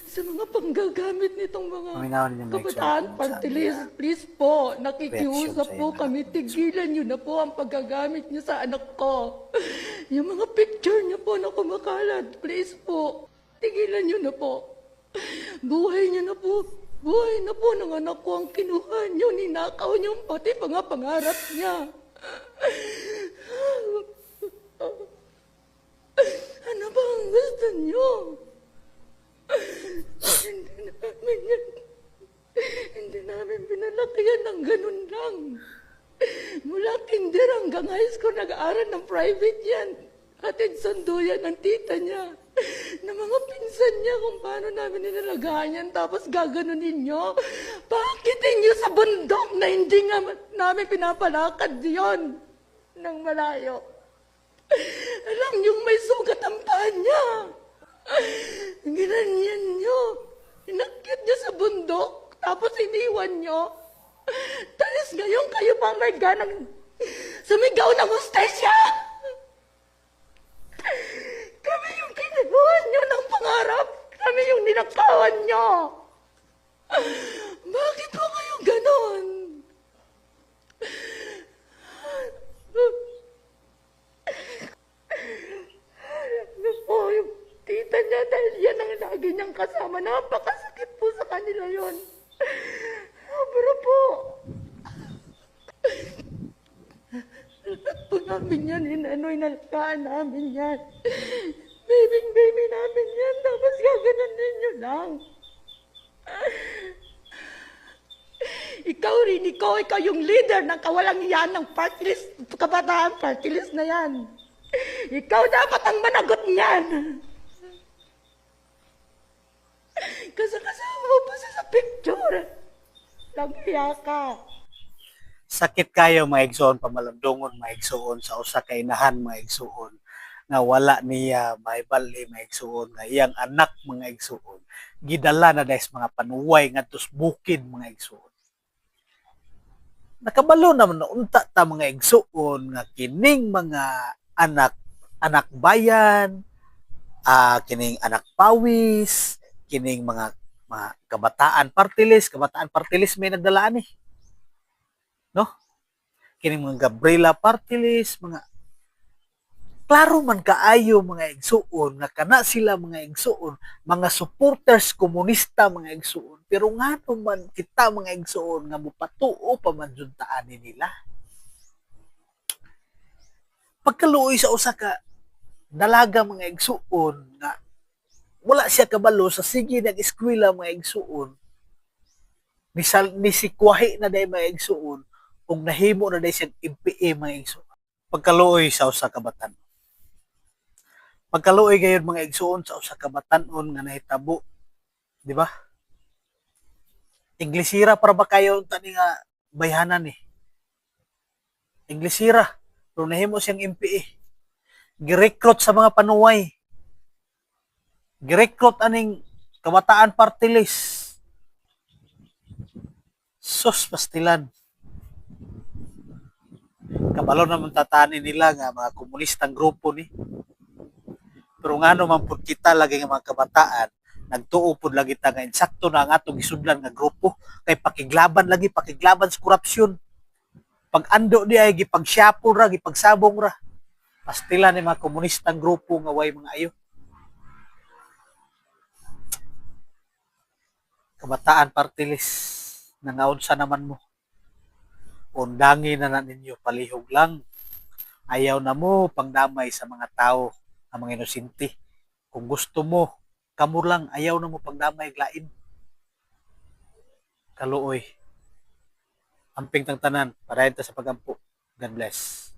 sa mga panggagamit nitong mga Paminawan ninyo mga kabataan example party sa list, please po, reaction nakikiusap sa po iyang kami, tigilan niyo na po ang paggagamit niyo sa anak ko. Yung mga picture niyo po na kumakalat, please po, tigilan niyo na po. Buhay niyo na po, buhay na po ng anak ko ang kinuha niyo, ninakaw niyo pati mga pangarap niya. Ano ba ang gusto niyo? Hindi namin pinalaki yan ng ganun lang. Mula kinder hanggang high school, nag-aaral ng private yan. Hatid sundo yan ng tita niya. Na mga pinsan niya kung paano namin ninalagaan yan. Tapos gaganunin niyo. Pakitin niyo sa bundok na hindi nga namin pinapalakad yon ng malayo. Alam niyong may sugat ang paa niya. Ginanyan niyo. Inakyat niyo sa bundok, tapos iniwan niyo. Tapos ngayon kayo pa may ganang sumigaw ng hostesya. Kami yung kinuhan niyo ng pangarap. Kami yung ninakawan niyo. Bakit po kayo ganon? Ano po yung tita niya dahil yan ang lagi niyang kasama. Napakasakit po sa kanila yon. Pero po, lahat po namin yan, inalagaan namin yan. Baby namin yan, tapos gaganon ninyo lang. Ikaw rin, ikaw yung leader ng kawalang yan ng party list, kabataan party list na yan. Ikaw dapat ang managot niyan. Kasi kasama mo pa siya sa picture. Naghiya ka. sakit kayo mga igsoon pamalandungon mga igsoon sa usa ka inahan mga igsoon nga wala niya maibali mga igsoon nga iyang anak mga igsoon gidala na dahil mga panuway ngadtos bukid mga igsoon. Nakabalo naman na unta ta mga igsoon nga kining mga anak bayan, kining anak pawis, kining mga kabataan partilis may nagdalaan no? Kining mga Gabriela partilis, mga klaro man kaayo mga igsuon nga kana sila mga igsuon, mga supporters komunista mga igsuon. Pero ngano man kita mga igsuon nga mupatuo pa man jud taan nila. Pagkaluoy sa usa ka dalaga mga igsuon nga wala siya kabalo sa sige nag-eskwela mga igsuon. Nisikwahi na dahil mga igsuon kung nahimo na dahil siyang MPA mga igsuon. Pagkaluoy sa usa ka batan. Pagkaluoy gayon mga igsuon sa usa ka batanon nga nahitabo, di ba? Inglesira para ba kayo tani nga bayhanan ni? Inglesira, pero nahimo siyang MPA. Girecruit sa mga panuway. Girecruit aning kabataan party list. Sus pastilan. Kabalo naman tatani nila nga mga komunistang grupo ni. Pero ngano man pud kita lagi nga mga kabataan, nagtuo pud lagi ta nga insakto na ang atong gisudlan nga grupo kay pakiglaban sa korupsyon. Pag ando di ay gipagsyapo ra, gipagsabong ra. Pastilan ni mga komunistang grupo nga way mga ayo. Kabataan party list, nangaunsa naman mo. Undangin na ninyo, palihog lang. Ayaw na mo pangdamay sa mga tao, ang mga inosente. Kung gusto mo, kamo lang, ayaw na mo pangdamay lain. Kaluoy. Amping tang tanan, para sa pagampo. God bless.